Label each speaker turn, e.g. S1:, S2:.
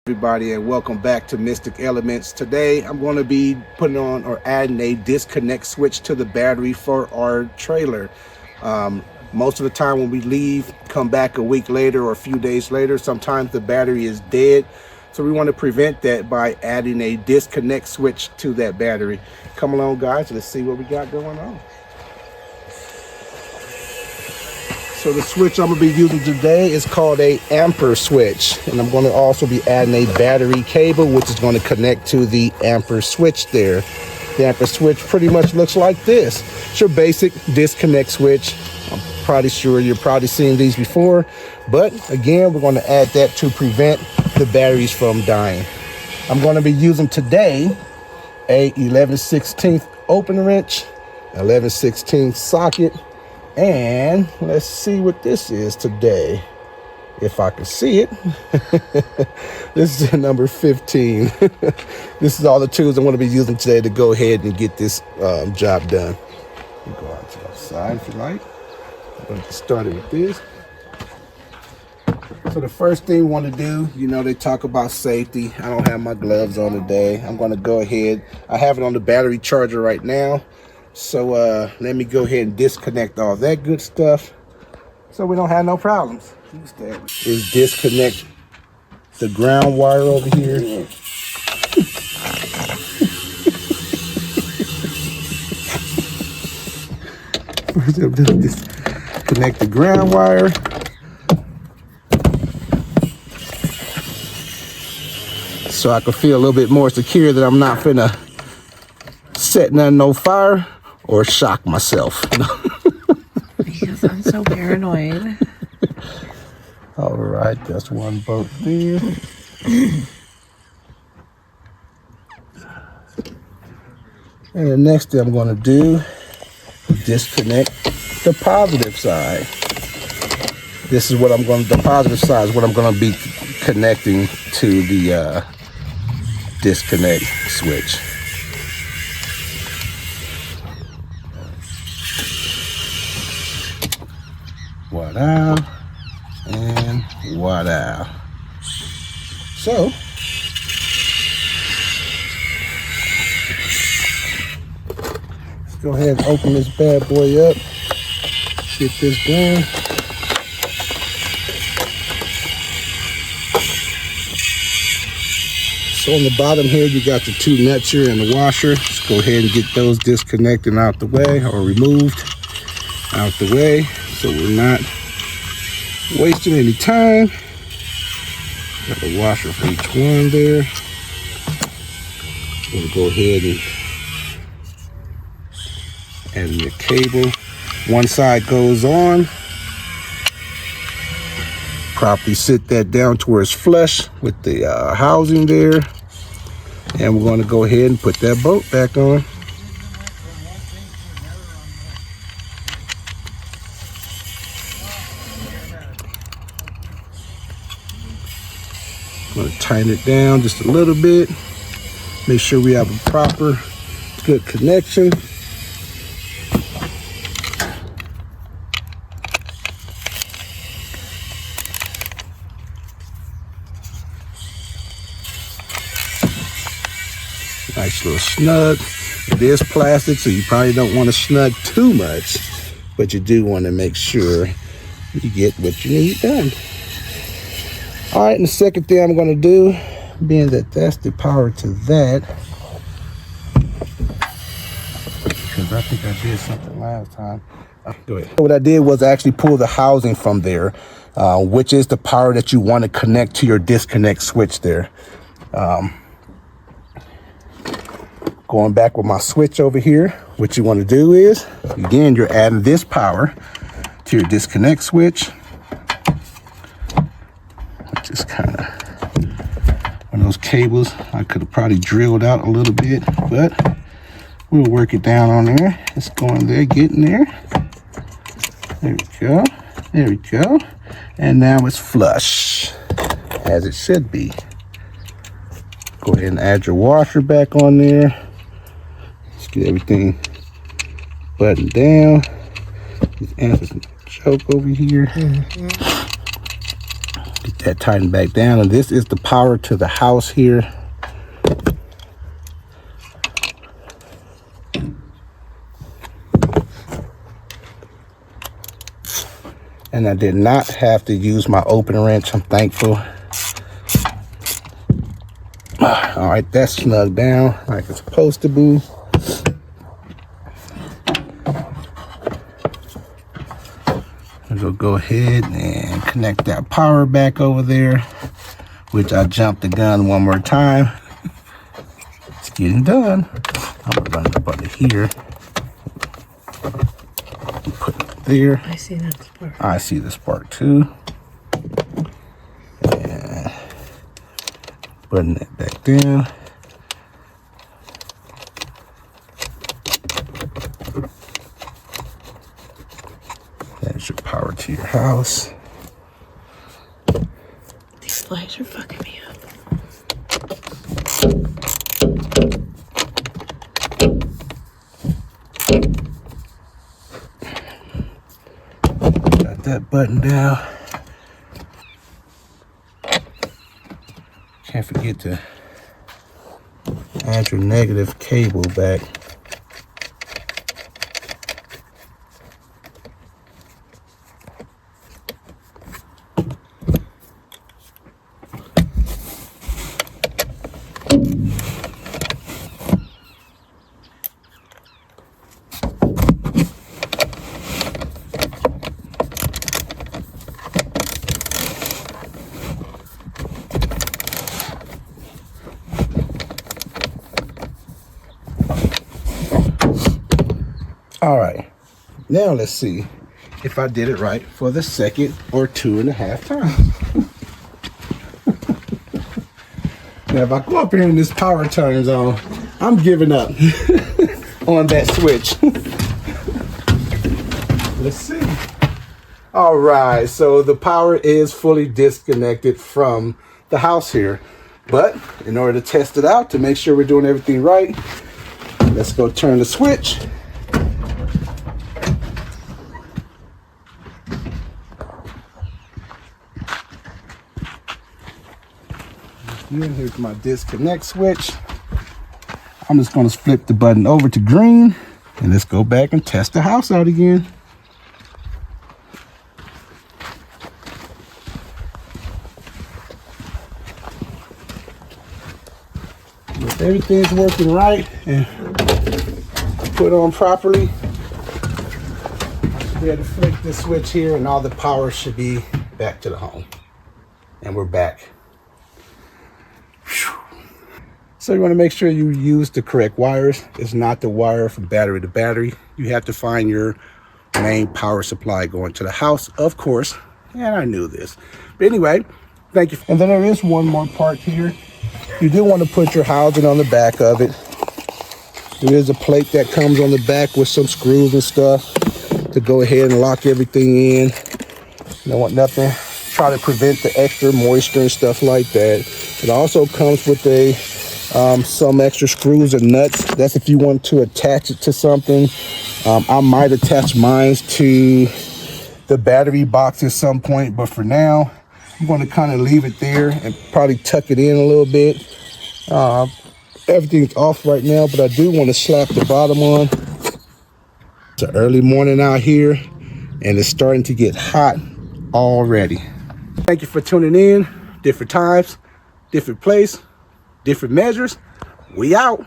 S1: Everybody, and welcome back to Mystic Elements. Today I'm going to be putting on or adding a disconnect switch to the battery for our trailer. Most of the time when we leave, come back a week later or a few days later, sometimes the battery is dead. So we want to prevent that by adding a disconnect switch to that battery. Come along, guys, let's see what we got going on. So the switch I'm going to be using today is called a Ampere switch, and I'm going to also be adding a battery cable which is going to connect to the Ampere switch there. The Ampere switch pretty much looks like this. It's your basic disconnect switch. I'm probably sure you've probably seen these before, but again, we're going to add that to prevent the batteries from dying. I'm going to be using today a 11/16 open wrench, 11/16 socket, and let's see what this is today, if I can see it. This is number 15. This is all the tools I'm going to be using today to go ahead and get this job done. You go out to the side if you like. I'm going to get started with this. So the first thing we want to do, you know, they talk about safety. I don't have my gloves on today. I'm going to go ahead. I have it on the battery charger right now. So let me go ahead and disconnect all that good stuff so we don't have no problems. Is disconnect the ground wire over here. First, I'm just disconnect the ground wire. So I can feel a little bit more secure that I'm not finna set nothing on fire or shock myself.
S2: Because I'm so paranoid.
S1: All right, that's one bolt there. And the next thing I'm going to do is disconnect the positive side. This is what I'm going to, the positive side is what I'm going to be connecting to the disconnect switch. Voila, and voila. So, let's go ahead and open this bad boy up, get this going. So on the bottom here, you got the two nuts here and the washer. Let's go ahead and get those disconnected out the way, or removed out the way, so we're not wasting any time. Got a washer for each one there. We'll go ahead and add the cable. One side goes on. Properly sit that down to where it's flush with the housing there. And we're going to go ahead and put that bolt back on. I'm going to tighten it down just a little bit. Make sure we have a proper, good connection. Nice little snug. It is plastic, so you probably don't want to snug too much, but you do want to make sure you get what you need done. All right, and the second thing I'm going to do, being that that's the power to that, because I think I did something last time. Go ahead. What I did was actually pull the housing from there, which is the power that you want to connect to your disconnect switch there. Going back with my switch over here, what you want to do is, again, you're adding this power to your disconnect switch. Just kind of one of those cables I could have probably drilled out a little bit, but we'll work it down on there. It's going there, getting there. There we go. There we go. And now it's flush, as it should be. Go ahead and add your washer back on there. Let's get everything buttoned down. Just answer some choke over here. Get that tightened back down. And this is the power to the house here. And I did not have to use my open wrench. I'm thankful. All right, that's snug down like it's supposed to be. We'll go ahead and connect that power back over there, which I jumped the gun one more time. It's getting done. I'm gonna run the button here. Put it there.
S2: I see that spark.
S1: I see the spark too. And button that back down. That's your power to your house.
S2: These lights are fucking me up.
S1: Got that button down. Can't forget to add your negative cable back. All right, now let's see if I did it right for the second or 2.5 times. Now, if I go up here and this power turns on, I'm giving up on that switch. Let's see. All right, so the power is fully disconnected from the house here. But in order to test it out, to make sure we're doing everything right, let's go turn the switch. Here's my disconnect switch. I'm just going to flip the button over to green, and let's go back and test the house out again. If everything's working right and put on properly, I should be able to flick this switch here and all the power should be back to the home. And we're back. So you want to make sure you use the correct wires. It's not the wire from battery to battery. You have to find your main power supply going to the house, of course. And I knew this. But anyway, thank you. And then there is one more part here. You do want to put your housing on the back of it. There is a plate that comes on the back with some screws and stuff to go ahead and lock everything in. You don't want nothing. Try to prevent the extra moisture and stuff like that. It also comes with some extra screws and nuts. That's if you want to attach it to something. I might attach mine to the battery box at some point, but for now, I'm going to kind of leave it there and probably tuck it in a little bit. Everything's off right now, but I do want to slap the bottom on. It's an early morning out here, and it's starting to get hot already. Thank you for tuning in. Different times, different place, different measures. We out.